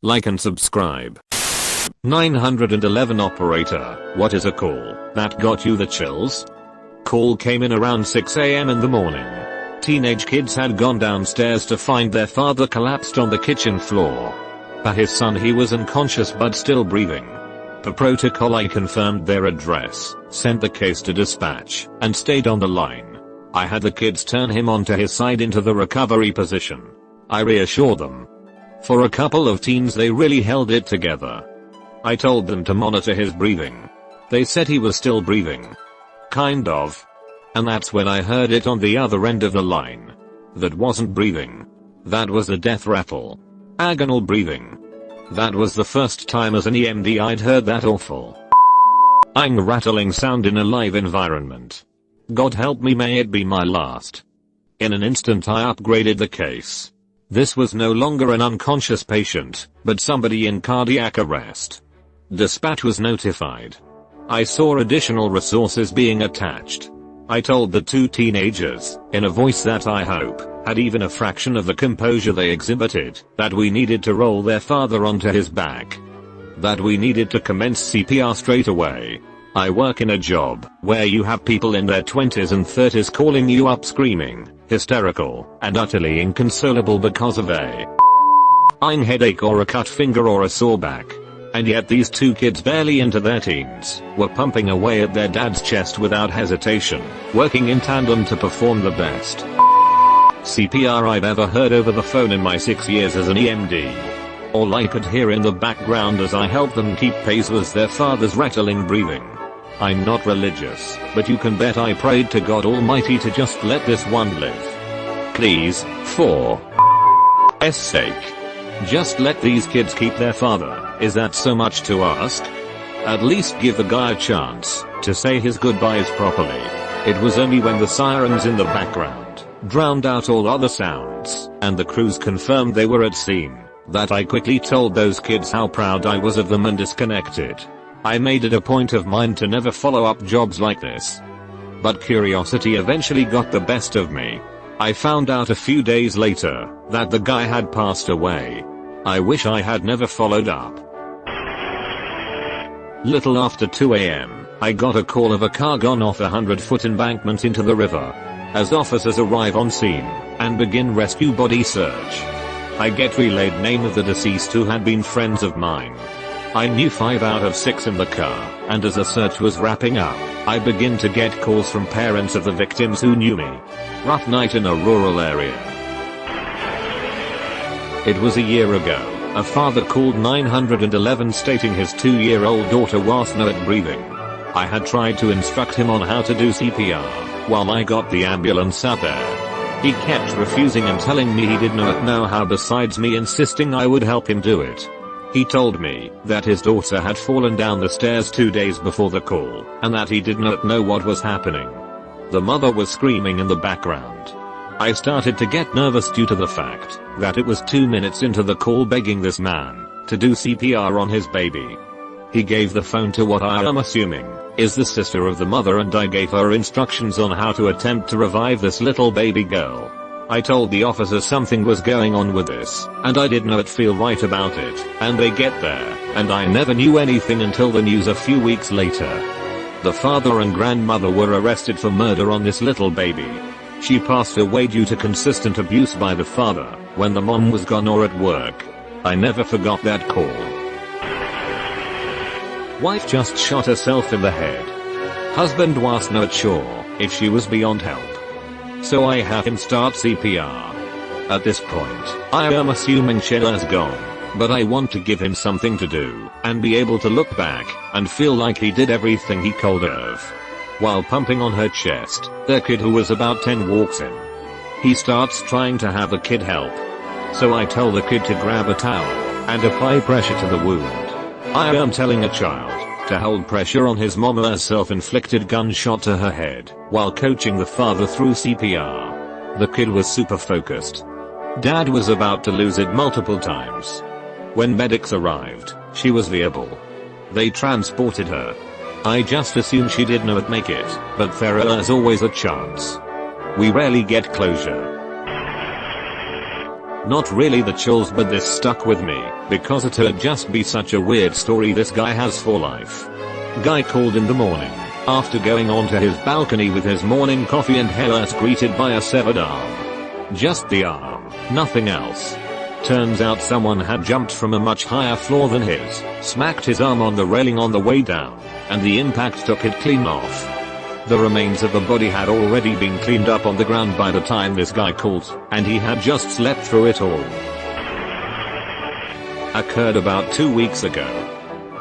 like and subscribe. 911 operator, what is a call that got you the chills? Call came in around 6 a.m. in the morning. Teenage kids had gone downstairs to find their father collapsed on the kitchen floor. For his son, he was unconscious but still breathing. Per protocol, I confirmed their address, sent the case to dispatch, and stayed on the line. I had the kids turn him onto his side into the recovery position. I reassured them. For a couple of teens, they really held it together. I told them to monitor his breathing. They said he was still breathing. Kind of. And that's when I heard it on the other end of the line. That wasn't breathing. That was the death rattle. Agonal breathing. That was the first time as an EMD I'd heard that awful rattling sound in a live environment. God help me, may it be my last. In an instant I upgraded the case. This was no longer an unconscious patient, but somebody in cardiac arrest. Dispatch was notified. I saw additional resources being attached. I told the two teenagers, in a voice that I hope had even a fraction of the composure they exhibited, that we needed to roll their father onto his back. That we needed to commence CPR straight away. I work in a job where you have people in their 20s and 30s calling you up screaming, hysterical, and utterly inconsolable because of a headache or a cut finger or a sore back. And yet these two kids, barely into their teens, were pumping away at their dad's chest without hesitation, working in tandem to perform the best CPR I've ever heard over the phone in my 6 years as an EMD. All I could hear in the background as I helped them keep pace was their father's rattling breathing. I'm not religious, but you can bet I prayed to God Almighty to just let this one live. Please, for S sake. Just let these kids keep their father. Is that so much to ask? At least give the guy a chance to say his goodbyes properly. It was only when the sirens in the background drowned out all other sounds, and the crews confirmed they were at scene, that I quickly told those kids how proud I was of them and disconnected. I made it a point of mine to never follow up jobs like this. But curiosity eventually got the best of me. I found out a few days later that the guy had passed away. I wish I had never followed up. Little after 2 a.m., I got a call of a car gone off a 100-foot embankment into the river. As officers arrive on scene and begin rescue body search, I get relayed name of the deceased, who had been friends of mine. I knew 5 out of 6 in the car, and as the search was wrapping up, I begin to get calls from parents of the victims who knew me. Rough night in a rural area. It was a year ago. A father called 911 stating his 2-year-old daughter was not breathing. I had tried to instruct him on how to do CPR while I got the ambulance out there. He kept refusing and telling me he did not know how, besides me insisting I would help him do it. He told me that his daughter had fallen down the stairs 2 days before the call, and that he did not know what was happening. The mother was screaming in the background. I started to get nervous due to the fact that it was 2 minutes into the call begging this man to do CPR on his baby. He gave the phone to what I am assuming is the sister of the mother, and I gave her instructions on how to attempt to revive this little baby girl. I told the officers something was going on with this, and I did not feel right about it, and they get there, and I never knew anything until the news a few weeks later. The father and grandmother were arrested for murder on this little baby. She passed away due to consistent abuse by the father when the mom was gone or at work. I never forgot that call. Wife just shot herself in the head. Husband was not sure if she was beyond help, so I have him start CPR. At this point, I am assuming Sheila's gone, but I want to give him something to do and be able to look back and feel like he did everything he could have. While pumping on her chest, the kid, who was about 10, walks in. He starts trying to have the kid help, so I tell the kid to grab a towel and apply pressure to the wound. I am telling a child to hold pressure on his mama's self-inflicted gunshot to her head while coaching the father through CPR. The kid was super focused. Dad was about to lose it multiple times. When medics arrived, she was viable. They transported her. I just assumed she did not make it, but there is always a chance. We rarely get closure. Not really the chills, but this stuck with me because it'd just be such a weird story this guy has for life. Guy called in the morning after going onto his balcony with his morning coffee and hairless, greeted by a severed arm. Just the arm, nothing else. Turns out someone had jumped from a much higher floor than his, smacked his arm on the railing on the way down, and the impact took it clean off. The remains of the body had already been cleaned up on the ground by the time this guy called, and he had just slept through it all. Occurred about 2 weeks ago.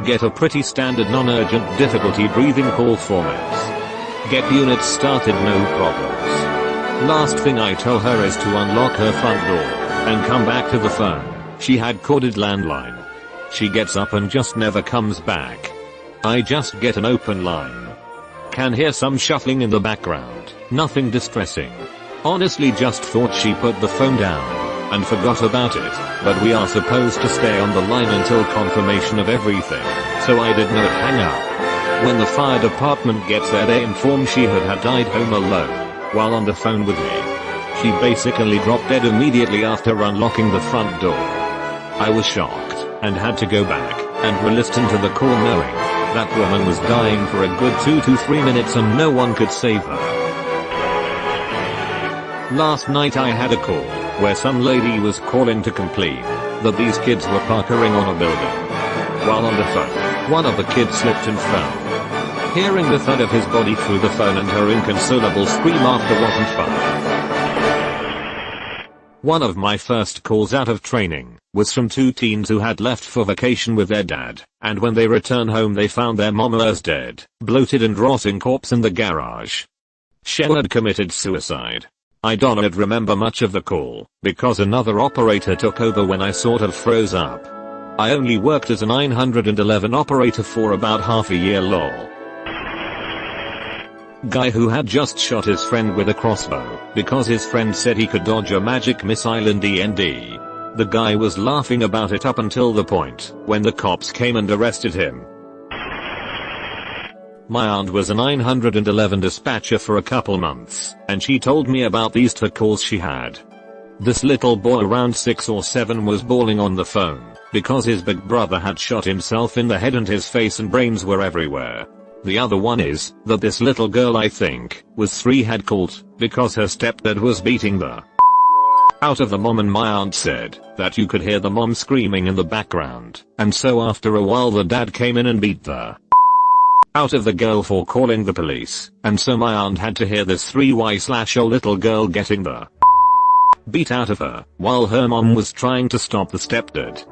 Get a pretty standard non-urgent difficulty breathing call formats. Get units started, no problems. Last thing I tell her is to unlock her front door and come back to the phone. She had corded landline. She gets up and just never comes back. I just get an open line. Can hear some shuffling in the background, nothing distressing. Honestly just thought she put the phone down and forgot about it, but we are supposed to stay on the line until confirmation of everything, so I did not hang up. When the fire department gets there, they inform she had died home alone while on the phone with me. She basically dropped dead immediately after unlocking the front door. I was shocked and had to go back and re-listen to the call, knowing that woman was dying for a good 2 to 3 minutes and no one could save her. Last night I had a call where some lady was calling to complain that these kids were parkouring on a building. While on the phone, one of the kids slipped and fell. Hearing the thud of his body through the phone and her inconsolable scream after wasn't fun. One of my first calls out of training was from 2 teens who had left for vacation with their dad, and when they returned home they found their mom was dead, bloated and rotting corpse in the garage. She had committed suicide. I don't remember much of the call, because another operator took over when I sort of froze up. I only worked as a 911 operator for about half a year, lol. Guy who had just shot his friend with a crossbow, because his friend said he could dodge a magic missile in D&D. The guy was laughing about it up until the point when the cops came and arrested him. My aunt was a 911 dispatcher for a couple months, and she told me about these 2 calls she had. This little boy around 6 or 7 was bawling on the phone because his big brother had shot himself in the head and his face and brains were everywhere. The other one is that this little girl, I think, was 3, had called because her stepdad was beating the out of the mom, and my aunt said that you could hear the mom screaming in the background, and so after a while the dad came in and beat the out of the girl for calling the police, and so my aunt had to hear this 3y/0 little girl getting the beat out of her while her mom was trying to stop the stepdad.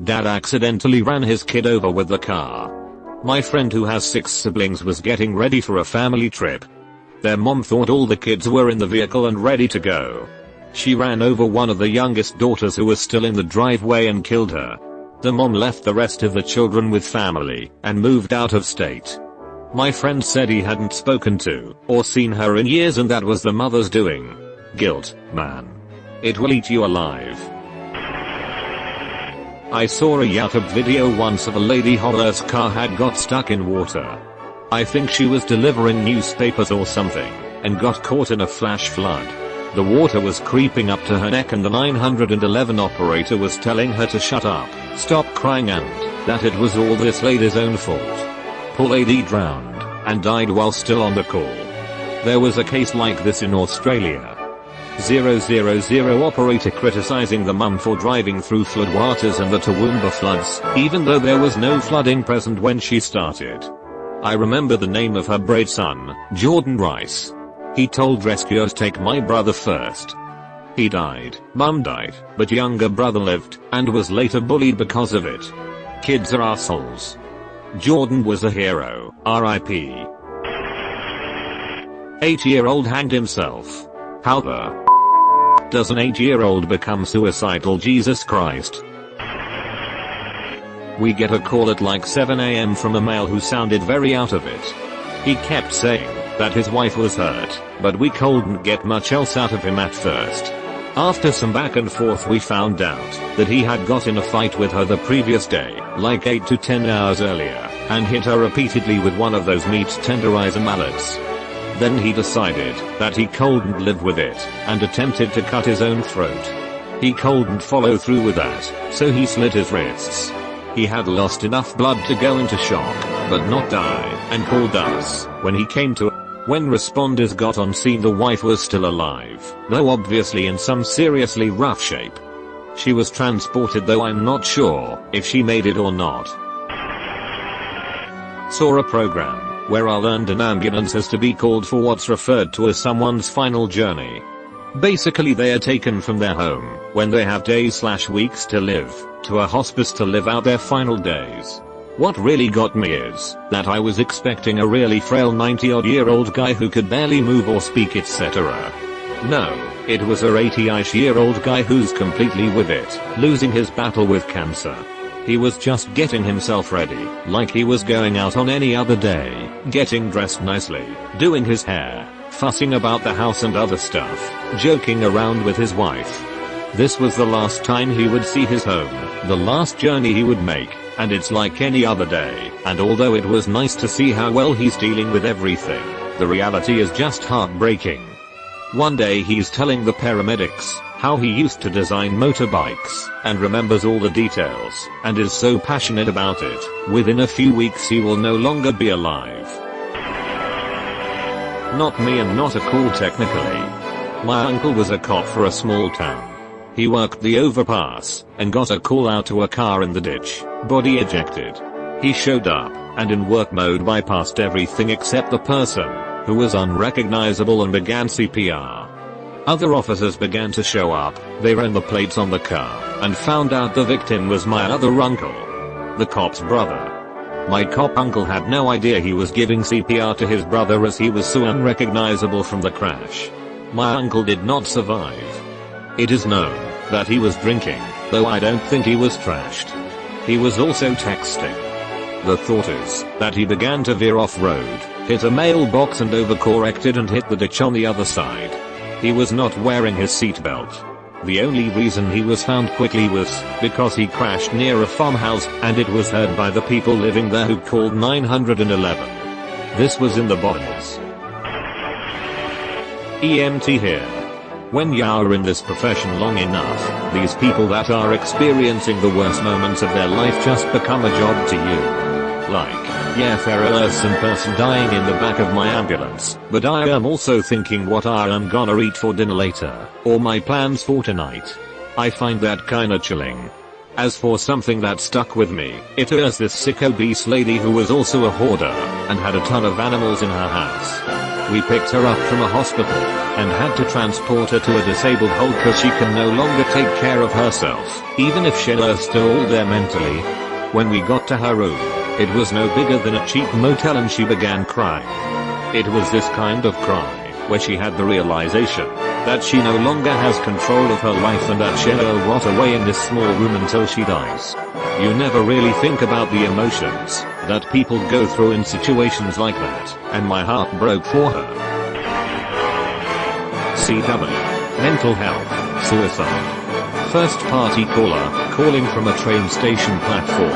Dad accidentally ran his kid over with the car. My friend who has 6 siblings was getting ready for a family trip. Their mom thought all the kids were in the vehicle and ready to go. She ran over one of the youngest daughters who was still in the driveway and killed her. The mom left the rest of the children with family and moved out of state. My friend said he hadn't spoken to or seen her in years, and that was the mother's doing. Guilt, man. It will eat you alive. I saw a YouTube video once of a lady whose car had got stuck in water. I think she was delivering newspapers or something and got caught in a flash flood. The water was creeping up to her neck and the 911 operator was telling her to shut up, stop crying, and that it was all this lady's own fault. Poor lady drowned and died while still on the call. There was a case like this in Australia. 000 operator criticizing the mum for driving through floodwaters and the Toowoomba floods, even though there was no flooding present when she started. I remember the name of her brave son, Jordan Rice. He told rescuers, take my brother first. He died, mum died, but younger brother lived, and was later bullied because of it. Kids are assholes. Jordan was a hero, RIP. 8-year-old hanged himself. How the does an 8-year-old become suicidal? Jesus Christ. We get a call at like 7 AM from a male who sounded very out of it. He kept saying that his wife was hurt, but we couldn't get much else out of him at first. After some back and forth we found out that he had got in a fight with her the previous day, like 8 to 10 hours earlier, and hit her repeatedly with one of those meat tenderizer mallets. Then he decided that he couldn't live with it and attempted to cut his own throat. He couldn't follow through with that, so he slit his wrists. He had lost enough blood to go into shock, but not die, and called us. When he came to, when responders got on scene, the wife was still alive, though obviously in some seriously rough shape. She was transported, though I'm not sure if she made it or not. Saw a program where I learned an ambulance has to be called for what's referred to as someone's final journey. Basically they are taken from their home when they have days/weeks to live to a hospice to live out their final days. What really got me is that I was expecting a really frail 90-odd-year-old guy who could barely move or speak, etc. No, it was a 80-ish-year-old guy who's completely with it, losing his battle with cancer. He was just getting himself ready, like he was going out on any other day, getting dressed nicely, doing his hair, fussing about the house and other stuff, joking around with his wife. This was the last time he would see his home, the last journey he would make, and it's like any other day, and although it was nice to see how well he's dealing with everything, the reality is just heartbreaking. One day he's telling the paramedics how he used to design motorbikes and remembers all the details and is so passionate about it. Within a few weeks he will no longer be alive. Not me and not a call technically. My uncle was a cop for a small town. He worked the overpass and got a call out to a car in the ditch, body ejected. He showed up and in work mode bypassed everything except the person, who was unrecognizable, and began CPR. Other officers began to show up. They ran the plates on the car and found out the victim was my other uncle, the cop's brother. My cop uncle had no idea he was giving CPR to his brother as he was so unrecognizable from the crash. My uncle did not survive. It is known that he was drinking, though I don't think he was trashed. He was also texting. The thought is that he began to veer off-road, hit a mailbox and overcorrected and hit the ditch on the other side. He was not wearing his seatbelt. The only reason he was found quickly was because he crashed near a farmhouse and it was heard by the people living there who called 911. This was in the bodies. EMT here. When you're in this profession long enough, these people that are experiencing the worst moments of their life just become a job to you. Like, yeah, there is some person dying in the back of my ambulance, but I am also thinking what I am gonna eat for dinner later, or my plans for tonight. I find that kinda chilling. As for something that stuck with me, it was this sick obese lady who was also a hoarder, and had a ton of animals in her house. We picked her up from a hospital, and had to transport her to a disabled hole cause she can no longer take care of herself, even if she is still there mentally. When we got to her room, it was no bigger than a cheap motel and she began crying. It was this kind of cry, where she had the realization that she no longer has control of her life and that she'll rot away in this small room until she dies. You never really think about the emotions that people go through in situations like that, and my heart broke for her. CW. Mental health. Suicide. First party caller, calling from a train station platform.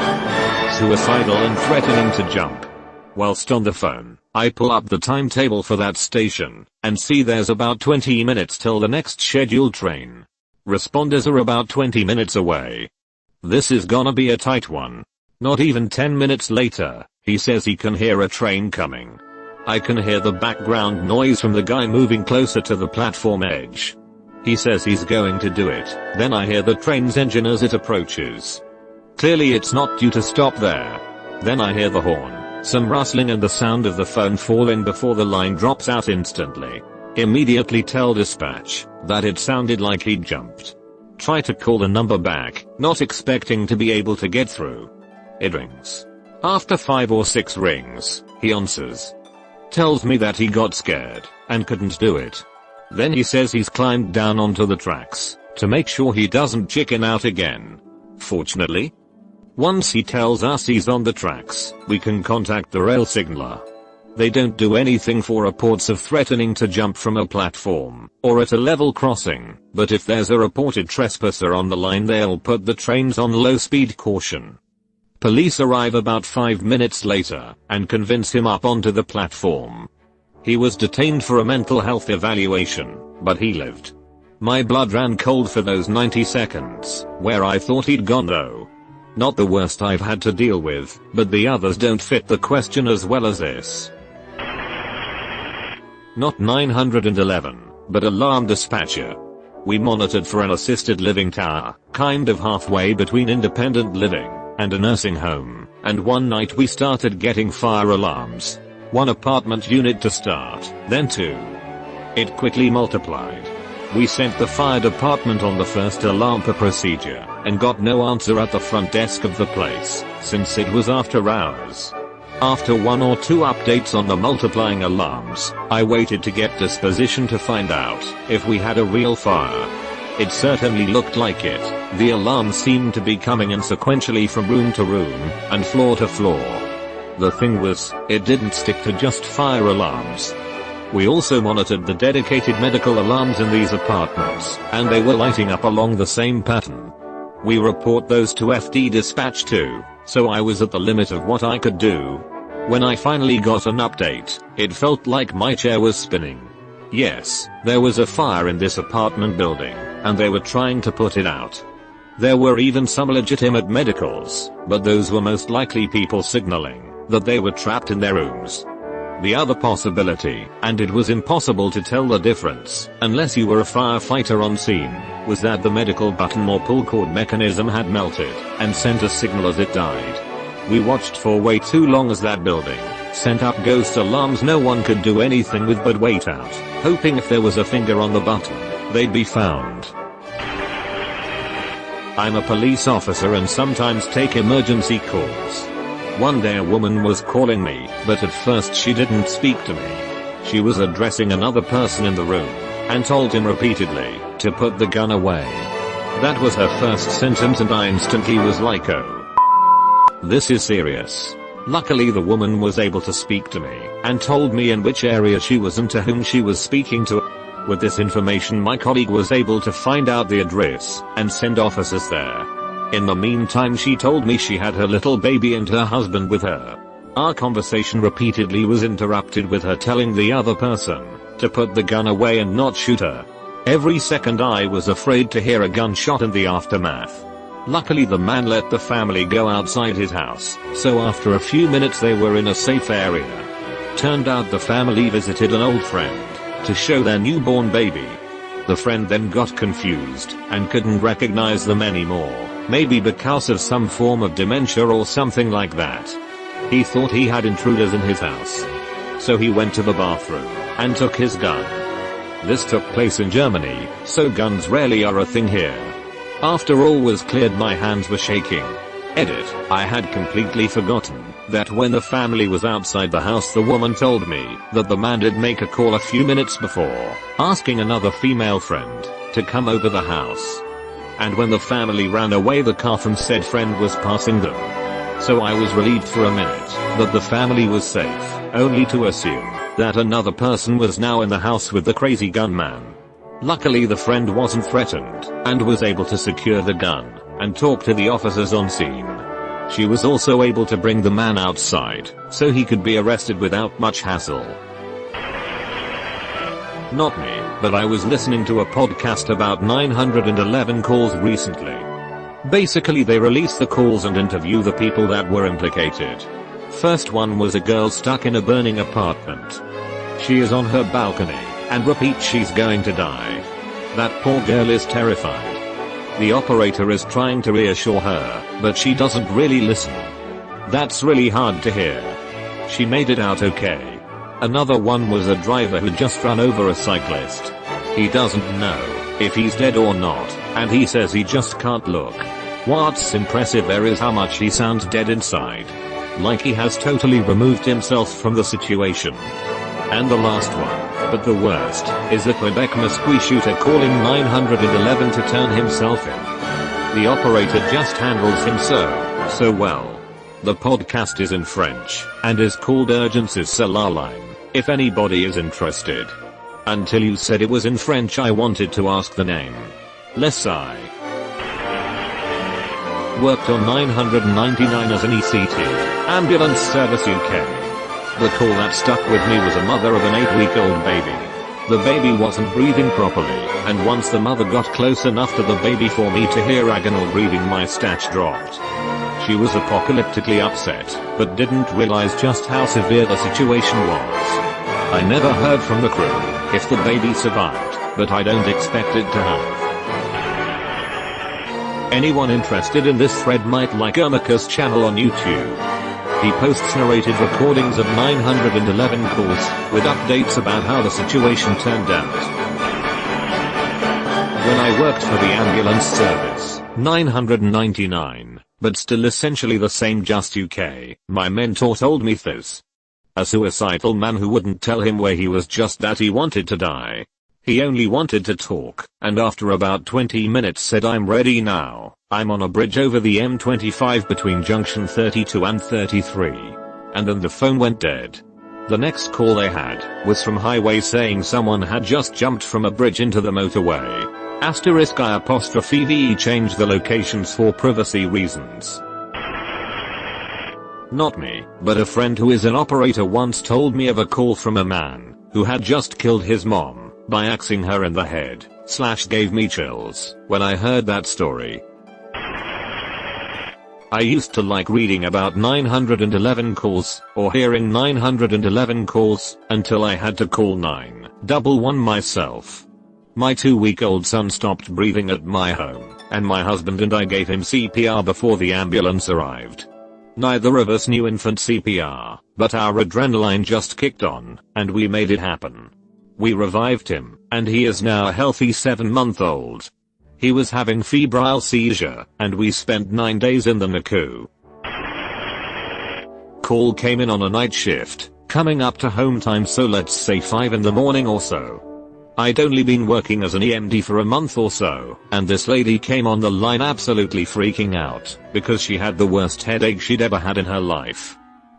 Suicidal and threatening to jump. Whilst on the phone, I pull up the timetable for that station, and see there's about 20 minutes till the next scheduled train. Responders are about 20 minutes away. This is gonna be a tight one. Not even 10 minutes later, he says he can hear a train coming. I can hear the background noise from the guy moving closer to the platform edge. He says he's going to do it, then I hear the train's engine as it approaches. Clearly it's not due to stop there. Then I hear the horn, some rustling and the sound of the phone falling before the line drops out instantly. Immediately tell dispatch that it sounded like he'd jumped. Try to call the number back, not expecting to be able to get through. It rings. After 5 or 6 rings, he answers. Tells me that he got scared and couldn't do it. Then he says he's climbed down onto the tracks to make sure he doesn't chicken out again. Fortunately, once he tells us he's on the tracks, we can contact the rail signaler. They don't do anything for reports of threatening to jump from a platform or at a level crossing, but if there's a reported trespasser on the line they'll put the trains on low speed caution. Police arrive about 5 minutes later and convince him up onto the platform. He was detained for a mental health evaluation, but he lived. My blood ran cold for those 90 seconds, where I thought he'd gone though. Not the worst I've had to deal with, but the others don't fit the question as well as this. Not 911, but alarm dispatcher. We monitored for an assisted living tower, kind of halfway between independent living and a nursing home, and one night we started getting fire alarms. One apartment unit to start, then two. It quickly multiplied. We sent the fire department on the first alarm per procedure, and got no answer at the front desk of the place, since it was after hours. After one or two updates on the multiplying alarms, I waited to get disposition to find out if we had a real fire. It certainly looked like it. The alarms seemed to be coming in sequentially from room to room, and floor to floor. The thing was, it didn't stick to just fire alarms. We also monitored the dedicated medical alarms in these apartments, and they were lighting up along the same pattern. We report those to FD dispatch too, so I was at the limit of what I could do. When I finally got an update, it felt like my chair was spinning. Yes, there was a fire in this apartment building, and they were trying to put it out. There were even some legitimate medicals, but those were most likely people signaling that they were trapped in their rooms. The other possibility, and it was impossible to tell the difference unless you were a firefighter on scene, was that the medical button or pull cord mechanism had melted and sent a signal as it died. We watched for way too long as that building sent up ghost alarms no one could do anything with but wait out, hoping if there was a finger on the button, they'd be found. I'm a police officer and sometimes take emergency calls. One day a woman was calling me, but at first she didn't speak to me. She was addressing another person in the room, and told him repeatedly to put the gun away. That was her first sentence and I instantly was like, oh, this is serious. Luckily the woman was able to speak to me, and told me in which area she was and to whom she was speaking to. With this information my colleague was able to find out the address, and send officers there. In the meantime she told me she had her little baby and her husband with her. Our conversation repeatedly was interrupted with her telling the other person to put the gun away and not shoot her. Every second I was afraid to hear a gunshot in the aftermath. Luckily the man let the family go outside his house, so after a few minutes they were in a safe area. Turned out the family visited an old friend to show their newborn baby. The friend then got confused and couldn't recognize them anymore. Maybe because of some form of dementia or something like that. He thought he had intruders in his house. So he went to the bathroom and took his gun. This took place in Germany, so guns rarely are a thing here. After all was cleared my hands were shaking. Edit, I had completely forgotten that when the family was outside the house the woman told me that the man did make a call a few minutes before, asking another female friend to come over the house. And when the family ran away the car from said friend was passing them. So I was relieved for a minute that the family was safe, only to assume that another person was now in the house with the crazy gunman. Luckily the friend wasn't threatened, and was able to secure the gun, and talk to the officers on scene. She was also able to bring the man outside, so he could be arrested without much hassle. Not me, but I was listening to a podcast about 911 calls recently. Basically they release the calls and interview the people that were implicated. First one was a girl stuck in a burning apartment. She is on her balcony, and repeats she's going to die. That poor girl is terrified. The operator is trying to reassure her, but she doesn't really listen. That's really hard to hear. She made it out okay. Another one was a driver who just ran over a cyclist. He doesn't know if he's dead or not, and he says he just can't look. What's impressive there is how much he sounds dead inside. Like he has totally removed himself from the situation. And the last one, but the worst, is the Quebec Mesquite shooter calling 911 to turn himself in. The operator just handles him so well. The podcast is in French, and is called Urgences sur la ligne, if anybody is interested. Until you said it was in French I wanted to ask the name. Lesai. Worked on 999 as an ECT, Ambulance Service UK. The call that stuck with me was a mother of an 8-week-old baby. The baby wasn't breathing properly, and once the mother got close enough to the baby for me to hear agonal breathing, my stats dropped. She was apocalyptically upset, but didn't realize just how severe the situation was. I never heard from the crew if the baby survived, but I don't expect it to have. Anyone interested in this thread might like Ermika's channel on YouTube. He posts narrated recordings of 911 calls, with updates about how the situation turned out. When I worked for the ambulance service, 999, but still essentially the same, just UK, my mentor told me this. A suicidal man who wouldn't tell him where he was, just that he wanted to die. He only wanted to talk, and after about 20 minutes said, "I'm ready now. I'm on a bridge over the M25 between junction 32 and 33. And then the phone went dead. The next call they had was from highway saying someone had just jumped from a bridge into the motorway. *I'∕VE changed the locations for privacy reasons. Not me, but a friend who is an operator once told me of a call from a man who had just killed his mom by axing her in the head. / gave me chills when I heard that story. I used to like reading about 911 calls or hearing 911 calls until I had to call 911 myself. My 2-week-old son stopped breathing at my home, and my husband and I gave him CPR before the ambulance arrived. Neither of us knew infant CPR, but our adrenaline just kicked on, and we made it happen. We revived him, and he is now a healthy 7-month-old. He was having febrile seizure, and we spent 9 days in the NICU. Call came in on a night shift, coming up to home time, so let's say 5 in the morning or so. I'd only been working as an EMD for a month or so, and this lady came on the line absolutely freaking out, because she had the worst headache she'd ever had in her life.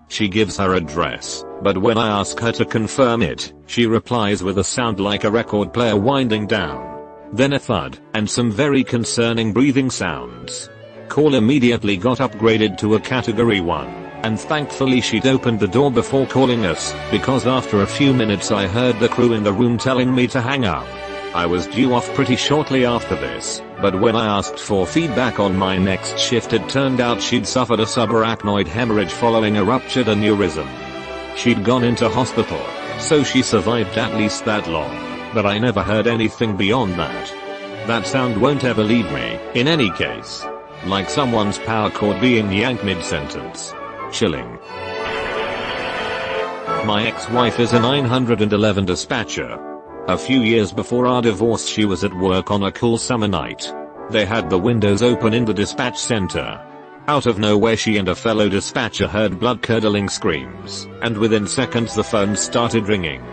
She gives her address, but when I ask her to confirm it, she replies with a sound like a record player winding down. Then a thud, and some very concerning breathing sounds. Call immediately got upgraded to a category 1, and thankfully she'd opened the door before calling us, because after a few minutes I heard the crew in the room telling me to hang up. I was due off pretty shortly after this, but when I asked for feedback on my next shift, it turned out she'd suffered a subarachnoid hemorrhage following a ruptured aneurysm. She'd gone into hospital, so she survived at least that long, but I never heard anything beyond that. That sound won't ever leave me, in any case. Like someone's power cord being yanked mid-sentence. Chilling. My ex-wife is a 911 dispatcher. A few years before our divorce, she was at work on a cool summer night. They had the windows open in the dispatch center. Out of nowhere, she and a fellow dispatcher heard blood-curdling screams, and within seconds the phone started ringing.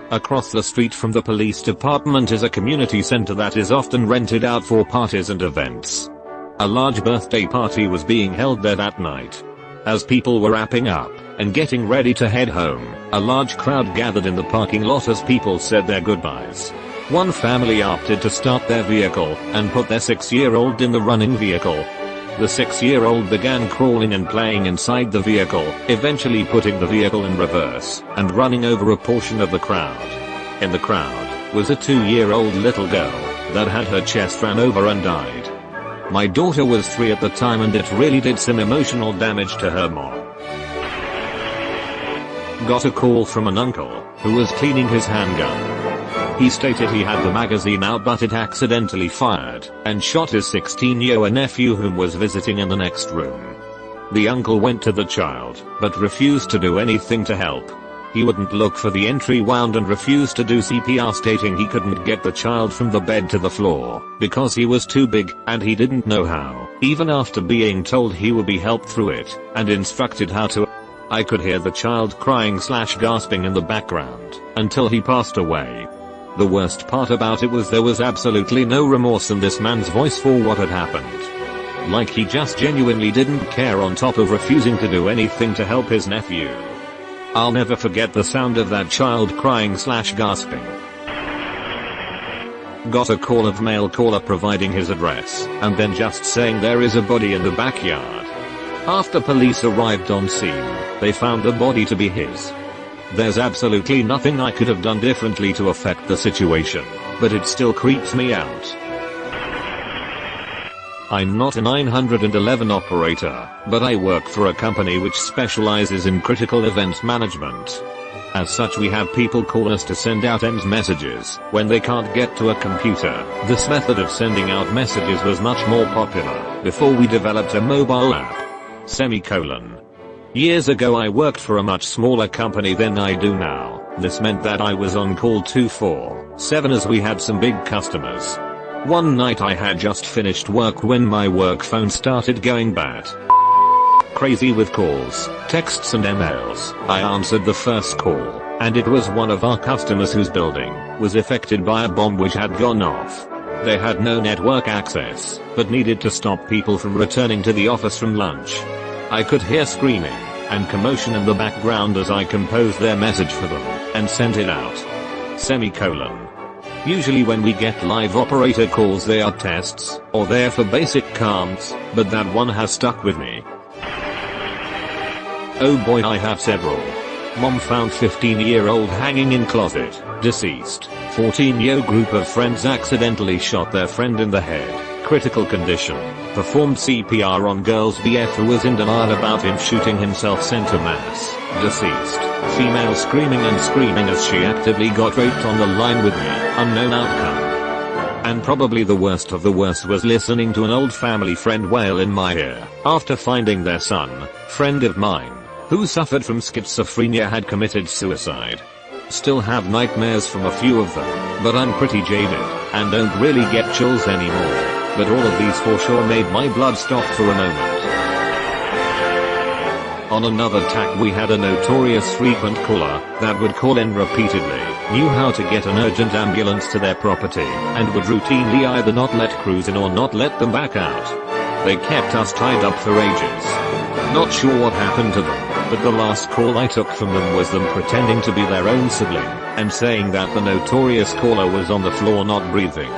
Across the street from the police department is a community center that is often rented out for parties and events. A large birthday party was being held there that night. As people were wrapping up and getting ready to head home, a large crowd gathered in the parking lot as people said their goodbyes. One family opted to start their vehicle and put their 6-year-old in the running vehicle. The 6-year-old began crawling and playing inside the vehicle, eventually putting the vehicle in reverse and running over a portion of the crowd. In the crowd was a 2-year-old little girl that had her chest ran over and died. My daughter was 3 at the time, and it really did some emotional damage to her mom. Got a call from an uncle who was cleaning his handgun. He stated he had the magazine out, but it accidentally fired and shot his 16-year-old nephew, whom was visiting in the next room. The uncle went to the child, but refused to do anything to help. He wouldn't look for the entry wound and refused to do CPR, stating he couldn't get the child from the bed to the floor because he was too big and he didn't know how, even after being told he would be helped through it and instructed how to. I could hear the child crying/gasping in the background until he passed away. The worst part about it was there was absolutely no remorse in this man's voice for what had happened. Like he just genuinely didn't care, on top of refusing to do anything to help his nephew. I'll never forget the sound of that child crying/gasping. Got a call of male caller providing his address and then just saying there is a body in the backyard. After police arrived on scene, they found the body to be his. There's absolutely nothing I could have done differently to affect the situation, but it still creeps me out. I'm not a 911 operator, but I work for a company which specializes in critical event management. As such, we have people call us to send out EMS messages when they can't get to a computer. This method of sending out messages was much more popular before we developed a mobile app. Years ago I worked for a much smaller company than I do now. This meant that I was on call 24/7 as we had some big customers. One night I had just finished work when my work phone started going bad. Crazy with calls, texts and emails. I answered the first call, and it was one of our customers whose building was affected by a bomb which had gone off. They had no network access, but needed to stop people from returning to the office from lunch. I could hear screaming and commotion in the background as I composed their message for them and sent it out. Usually when we get live operator calls they are tests, or they're for basic comms, but that one has stuck with me. Oh boy, I have several. Mom found 15-year-old hanging in closet, deceased. 14-year group of friends accidentally shot their friend in the head, critical condition. Performed CPR on girl's BF who was in denial about him shooting himself, sent to mass. Deceased. Female screaming and screaming as she actively got raped on the line with me, unknown outcome. And probably the worst of the worst was listening to an old family friend wail in my ear after finding their son, friend of mine, who suffered from schizophrenia, had committed suicide. Still have nightmares from a few of them, but I'm pretty jaded and don't really get chills anymore. But all of these for sure made my blood stop for a moment. On another tack we had a notorious frequent caller that would call in repeatedly, knew how to get an urgent ambulance to their property, and would routinely either not let crews in or not let them back out. They kept us tied up for ages. Not sure what happened to them, but the last call I took from them was them pretending to be their own sibling, and saying that the notorious caller was on the floor not breathing.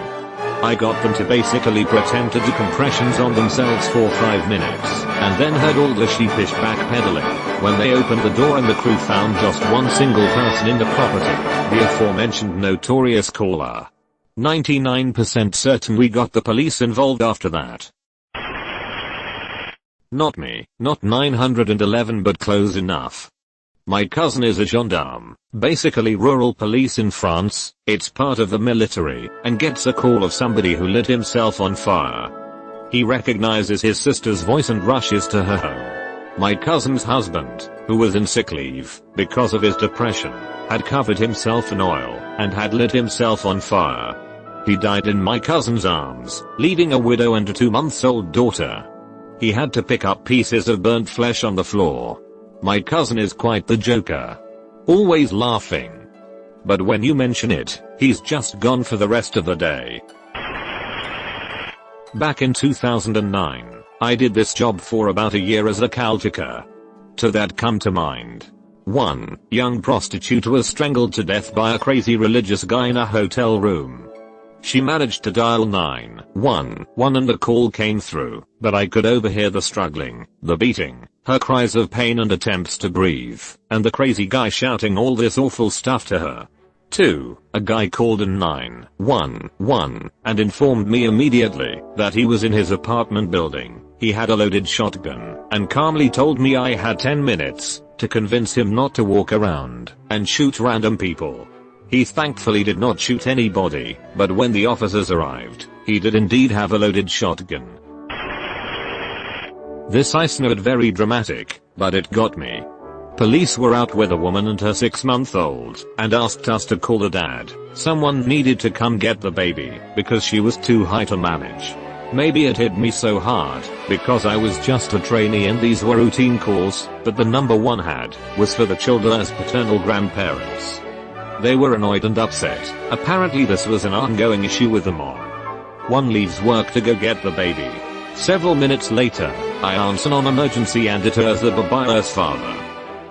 I got them to basically pretend to do compressions on themselves for 5 minutes, and then heard all the sheepish backpedaling when they opened the door and the crew found just one single person in the property, the aforementioned notorious caller. 99% certain we got the police involved after that. Not me, not 911, but close enough. My cousin is a gendarme, basically rural police in France. It's part of the military, and gets a call of somebody who lit himself on fire. He recognizes his sister's voice and rushes to her home. My cousin's husband, who was in sick leave because of his depression, had covered himself in oil and had lit himself on fire. He died in my cousin's arms, leaving a widow and a 2-month-old daughter. He had to pick up pieces of burnt flesh on the floor. My cousin is quite the joker. Always laughing. But when you mention it, he's just gone for the rest of the day. Back in 2009, I did this job for about a year as a call taker. To that come to mind. 1. Young prostitute was strangled to death by a crazy religious guy in a hotel room. She managed to dial 911 and the call came through, but I could overhear the struggling, the beating, her cries of pain and attempts to breathe, and the crazy guy shouting all this awful stuff to her. 2. A guy called in 911 and informed me immediately that he was in his apartment building. He had a loaded shotgun and calmly told me I had 10 minutes to convince him not to walk around and shoot random people. He thankfully did not shoot anybody, but when the officers arrived, he did indeed have a loaded shotgun. This I snowed very dramatic, but it got me. Police were out with a woman and her 6-month-old, and asked us to call the dad. Someone needed to come get the baby, because she was too high to manage. Maybe it hit me so hard, because I was just a trainee and these were routine calls, but the number one had, was for the children's paternal grandparents. They were annoyed and upset. Apparently this was an ongoing issue with them all. One leaves work to go get the baby. Several minutes later, I answer on emergency and it was the baby's father.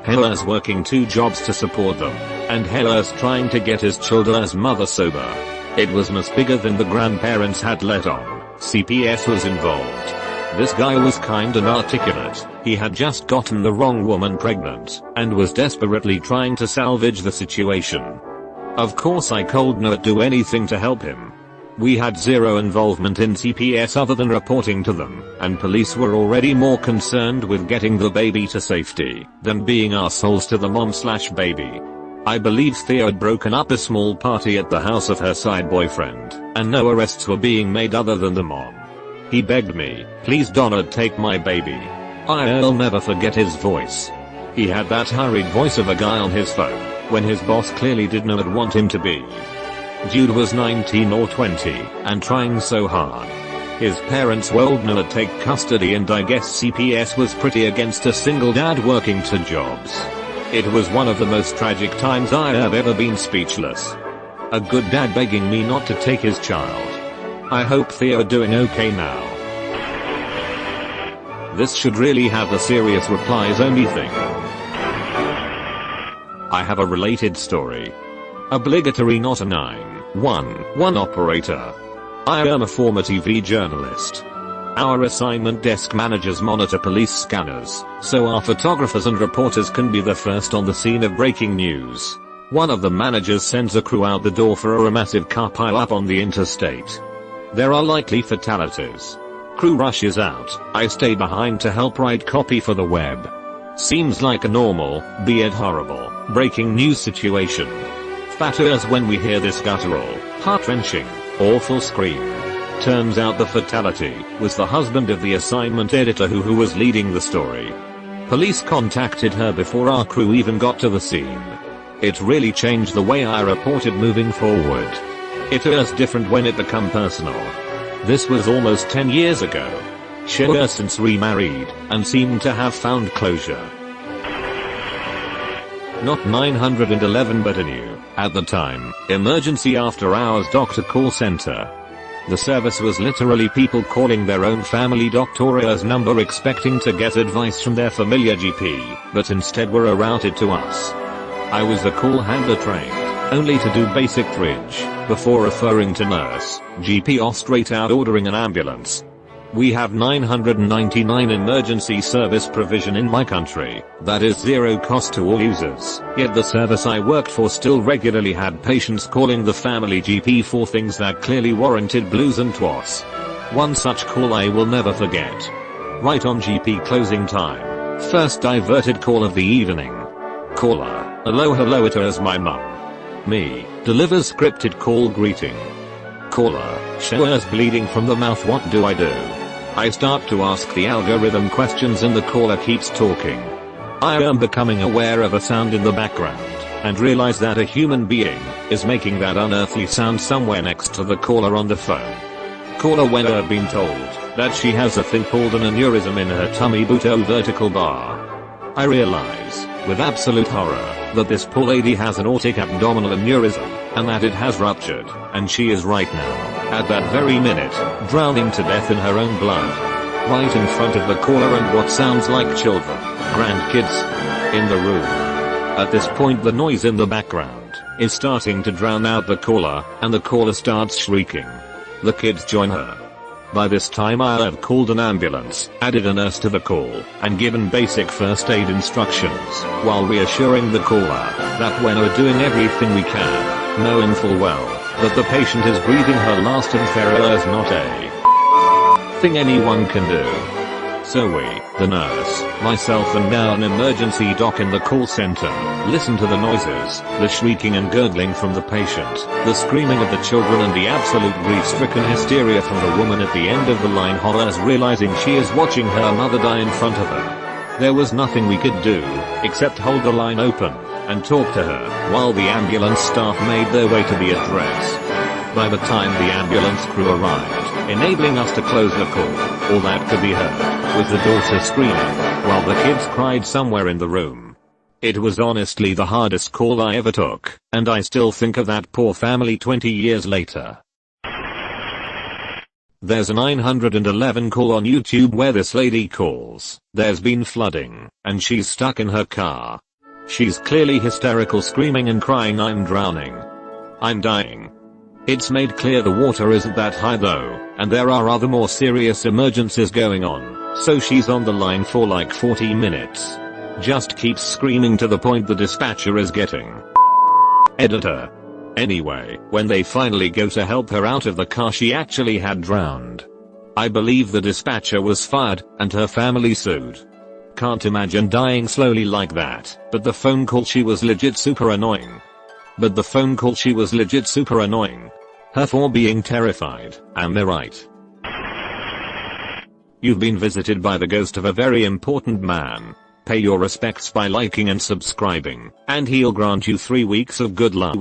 Heller's working 2 jobs to support them, and Heller's trying to get his children's mother sober. It was much bigger than the grandparents had let on. CPS was involved. This guy was kind and articulate. He had just gotten the wrong woman pregnant and was desperately trying to salvage the situation. Of course I could not do anything to help him. We had zero involvement in CPS other than reporting to them, and police were already more concerned with getting the baby to safety than being assholes to the mom/baby. I believe Thea had broken up a small party at the house of her side boyfriend, and no arrests were being made other than the mom. He begged me, "Please Donna, take my baby." I'll never forget his voice. He had that hurried voice of a guy on his phone, when his boss clearly did not want him to be. Dude was 19 or 20, and trying so hard. His parents would not take custody, and I guess CPS was pretty against a single dad working 2 jobs. It was one of the most tragic times I have ever been, speechless. A good dad begging me not to take his child. I hope Thea doing okay now. This should really have the serious replies only thing. I have a related story. Obligatory not a 911 operator. I am a former TV journalist. Our assignment desk managers monitor police scanners, so our photographers and reporters can be the first on the scene of breaking news. One of the managers sends a crew out the door for a massive car pileup on the interstate. There are likely fatalities. Crew rushes out. I stay behind to help write copy for the web. Seems like a normal, be it horrible, breaking news situation. Fatters when we hear this guttural, heart-wrenching, awful scream. Turns out the fatality was the husband of the assignment editor who was leading the story. Police contacted her before our crew even got to the scene. It really changed the way I reported moving forward. It is different when it become personal. This was almost 10 years ago. She has since remarried and seemed to have found closure. Not 911 but a new, at the time, emergency after hours doctor call center. The service was literally people calling their own family doctor's number expecting to get advice from their familiar GP, but instead were routed to us. I was the call handler trained, only to do basic triage, before referring to nurse, GP or straight out ordering an ambulance. We have 999 emergency service provision in my country, that is zero cost to all users, yet the service I worked for still regularly had patients calling the family GP for things that clearly warranted blues and twas. One such call I will never forget. Right on GP closing time. First diverted call of the evening. Caller, hello it is my mum. Me, delivers scripted call greeting. Caller, showers bleeding from the mouth, what do I do? I start to ask the algorithm questions and the caller keeps talking. I am becoming aware of a sound in the background, and realize that a human being is making that unearthly sound somewhere next to the caller on the phone. Caller when I've been told that she has a thing called an aneurysm in her tummy vertical bar. I realize, with absolute horror, that this poor lady has an aortic abdominal aneurysm, and that it has ruptured, and she is right now, at that very minute, drowning to death in her own blood. Right in front of the caller and what sounds like children, grandkids, in the room. At this point the noise in the background is starting to drown out the caller, and the caller starts shrieking. The kids join her. By this time I have called an ambulance, added a nurse to the call, and given basic first aid instructions, while reassuring the caller that we're doing everything we can, knowing full well that the patient is breathing her last and there is not a thing anyone can do. So we, the nurse, myself and now an emergency doc in the call center, listen to the noises, the shrieking and gurgling from the patient, the screaming of the children and the absolute grief-stricken hysteria from the woman at the end of the line, horrors realizing she is watching her mother die in front of her. There was nothing we could do, except hold the line open, and talk to her, while the ambulance staff made their way to the address. By the time the ambulance crew arrived, enabling us to close the call, all that could be heard was the daughter screaming, while the kids cried somewhere in the room. It was honestly the hardest call I ever took, and I still think of that poor family 20 years later. There's a 911 call on YouTube where this lady calls, there's been flooding, and she's stuck in her car. She's clearly hysterical, screaming and crying, I'm drowning. I'm dying. It's made clear the water isn't that high though, and there are other more serious emergencies going on, so she's on the line for like 40 minutes. Just keeps screaming to the point the dispatcher is getting. Editor. Anyway, when they finally go to help her out of the car, she actually had drowned. I believe the dispatcher was fired, and her family sued. Can't imagine dying slowly like that, but the phone call she was legit super annoying. Her for being terrified, am I right? You've been visited by the ghost of a very important man. Pay your respects by liking and subscribing, and he'll grant you 3 weeks of good luck.